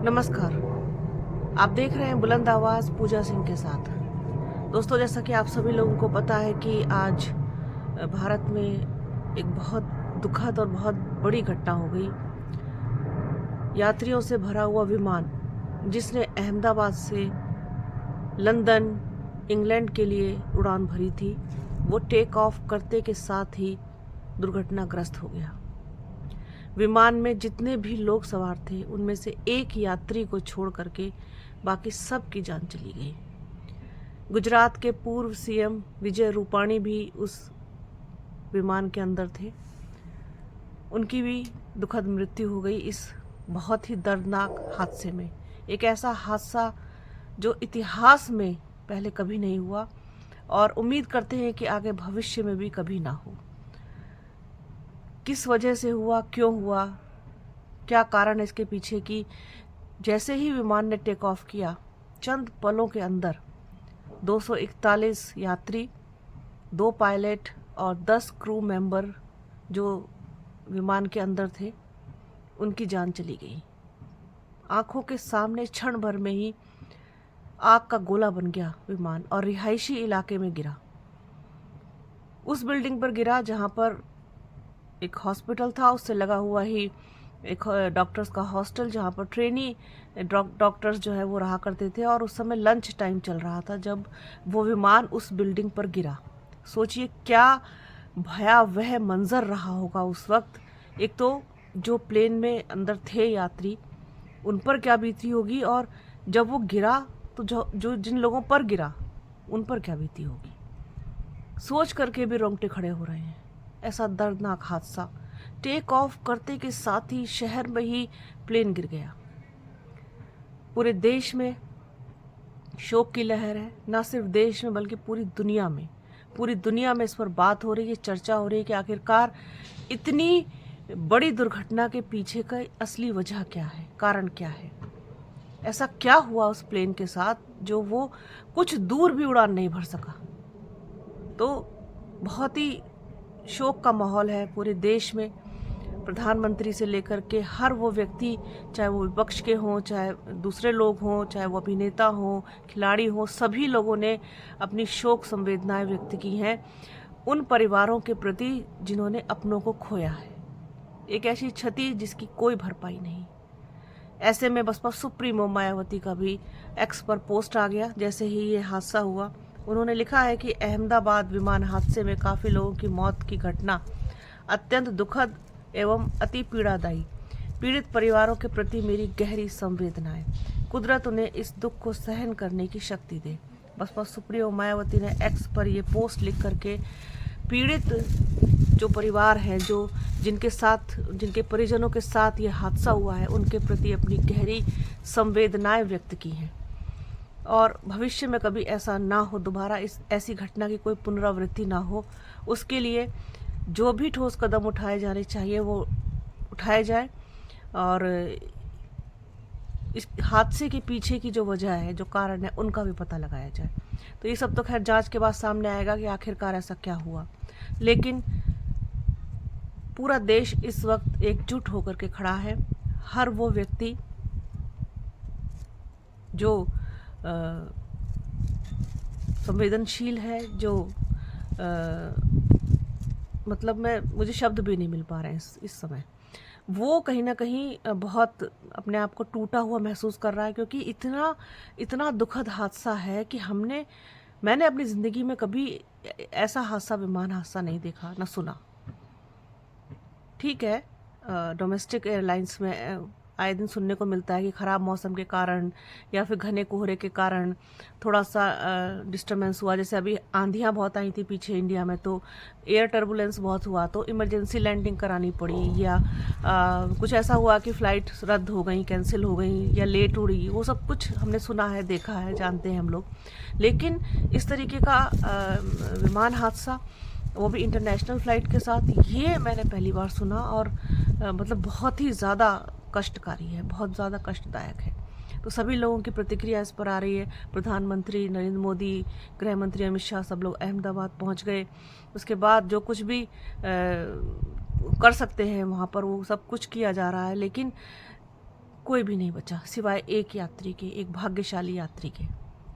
नमस्कार। आप देख रहे हैं बुलंद आवाज़ पूजा सिंह के साथ। दोस्तों, जैसा कि आप सभी लोगों को पता है कि आज भारत में एक बहुत दुखद और बहुत बड़ी घटना हो गई। यात्रियों से भरा हुआ विमान जिसने अहमदाबाद से लंदन, इंग्लैंड के लिए उड़ान भरी थी, वो टेक ऑफ करते के साथ ही दुर्घटनाग्रस्त हो गया। विमान में जितने भी लोग सवार थे उनमें से एक यात्री को छोड़ करके बाकी सब की जान चली गई। गुजरात के पूर्व सीएम विजय रूपाणी भी उस विमान के अंदर थे। उनकी भी दुखद मृत्यु हो गई इस बहुत ही दर्दनाक हादसे में। एक ऐसा हादसा जो इतिहास में पहले कभी नहीं हुआ और उम्मीद करते हैं कि आगे भविष्य में भी कभी ना हो। किस वजह से हुआ, क्यों हुआ, क्या कारण है इसके पीछे की? जैसे ही विमान ने टेक ऑफ किया, चंद पलों के अंदर 241 यात्री, 2 पायलट और 10 क्रू मेंबर जो विमान के अंदर थे, उनकी जान चली गई। आंखों के सामने क्षण भर में ही आग का गोला बन गया विमान और रिहायशी इलाके में गिरा। उस बिल्डिंग पर गिरा जहां पर एक हॉस्पिटल था, उससे लगा हुआ ही एक डॉक्टर्स का हॉस्टल जहाँ पर ट्रेनी डॉक्टर्स जो है वो रहा करते थे, और उस समय लंच टाइम चल रहा था जब वो विमान उस बिल्डिंग पर गिरा। सोचिए क्या भयावह मंजर रहा होगा उस वक्त। एक तो जो प्लेन में अंदर थे यात्री, उन पर क्या बीती होगी, और जब वो गिरा तो जो जिन लोगों पर गिरा उन पर क्या बीती होगी। सोच करके भी रोंगटे खड़े हो रहे हैं। ऐसा दर्दनाक हादसा टेक ऑफ करते के साथ ही शहर में ही प्लेन गिर गया। पूरे देश में शोक की लहर है, ना सिर्फ देश में बल्कि पूरी दुनिया में इस पर बात हो रही है, चर्चा हो रही है कि आखिरकार इतनी बड़ी दुर्घटना के पीछे का असली वजह क्या है, कारण क्या है। ऐसा क्या हुआ उस प्लेन के साथ जो वो कुछ दूर भी उड़ान नहीं भर सका। तो बहुत ही शोक का माहौल है पूरे देश में। प्रधानमंत्री से लेकर के हर वो व्यक्ति, चाहे वो विपक्ष के हों, चाहे दूसरे लोग हों, चाहे वो अभिनेता हों, खिलाड़ी हों, सभी लोगों ने अपनी शोक संवेदनाएं व्यक्त की हैं उन परिवारों के प्रति जिन्होंने अपनों को खोया है। एक ऐसी क्षति जिसकी कोई भरपाई नहीं। ऐसे में बसपा सुप्रीमो मायावती का भी एक्स पर पोस्ट आ गया जैसे ही ये हादसा हुआ। उन्होंने लिखा है कि अहमदाबाद विमान हादसे में काफ़ी लोगों की मौत की घटना अत्यंत दुखद एवं अति पीड़ादायी। पीड़ित परिवारों के प्रति मेरी गहरी संवेदनाएं। कुदरत उन्हें इस दुख को सहन करने की शक्ति दे। बसपा सुप्रीमो मायावती ने एक्स पर ये पोस्ट लिख करके पीड़ित जो परिवार हैं, जो जिनके परिजनों के साथ ये हादसा हुआ है, उनके प्रति अपनी गहरी संवेदनाएं व्यक्त की हैं और भविष्य में कभी ऐसा ना हो, दोबारा ऐसी घटना की कोई पुनरावृत्ति ना हो, उसके लिए जो भी ठोस कदम उठाए जाने चाहिए वो उठाए जाए और इस हादसे के पीछे की जो वजह है, जो कारण है, उनका भी पता लगाया जाए। तो ये सब तो खैर जांच के बाद सामने आएगा कि आखिरकार ऐसा क्या हुआ। लेकिन पूरा देश इस वक्त एकजुट होकर के खड़ा है। हर वो व्यक्ति जो संवेदनशील है, जो मतलब मुझे शब्द भी नहीं मिल पा रहे हैं इस समय, वो कहीं ना कहीं बहुत अपने आप को टूटा हुआ महसूस कर रहा है, क्योंकि इतना दुखद हादसा है कि मैंने अपनी ज़िंदगी में कभी ऐसा हादसा, विमान हादसा नहीं देखा, ना सुना। ठीक है, डोमेस्टिक एयरलाइंस में आए दिन सुनने को मिलता है कि ख़राब मौसम के कारण या फिर घने कोहरे के कारण थोड़ा सा डिस्टर्बेंस हुआ। जैसे अभी आंधियाँ बहुत आई थी पीछे इंडिया में, तो एयर टर्बुलेंस बहुत हुआ, तो इमरजेंसी लैंडिंग करानी पड़ी, या कुछ ऐसा हुआ कि फ़्लाइट रद्द हो गई, कैंसिल हो गई या लेट उड़ी। वो सब कुछ हमने सुना है, देखा है, जानते हैं हम लोग। लेकिन इस तरीके का विमान हादसा, वो भी इंटरनेशनल फ़्लाइट के साथ, ये मैंने पहली बार सुना और मतलब बहुत ही ज़्यादा कष्टकारी है, बहुत ज़्यादा कष्टदायक है। तो सभी लोगों की प्रतिक्रिया इस पर आ रही है। प्रधानमंत्री नरेंद्र मोदी, गृह मंत्री अमित शाह, सब लोग अहमदाबाद पहुंच गए। उसके बाद जो कुछ भी कर सकते हैं वहाँ पर वो सब कुछ किया जा रहा है। लेकिन कोई भी नहीं बचा सिवाय एक यात्री के, एक भाग्यशाली यात्री के,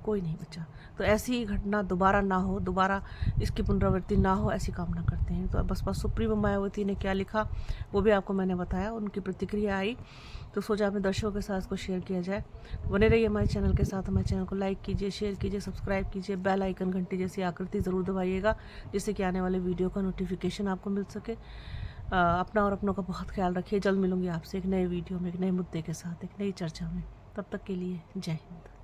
कोई नहीं बचा। तो ऐसी ही घटना दोबारा ना हो, दोबारा इसकी पुनरावृत्ति ना हो, ऐसी कामना करते हैं। तो बसपा सुप्रीमो मायावती ने क्या लिखा वो भी आपको मैंने बताया, उनकी प्रतिक्रिया आई, तो सोचा अपने दर्शकों के साथ इसको शेयर किया जाए। बने रहिए हमारे चैनल के साथ, हमारे चैनल को लाइक कीजिए, शेयर कीजिए, सब्सक्राइब कीजिए, बेल आइकन घंटी जैसी आकृति ज़रूर दबाइएगा, जिससे कि आने वाले वीडियो का नोटिफिकेशन आपको मिल सके। अपना और अपनों का बहुत ख्याल रखिए। जल्द मिलूंगी आपसे एक नए वीडियो में, एक नए मुद्दे के साथ, एक नई चर्चा में। तब तक के लिए जय हिंद।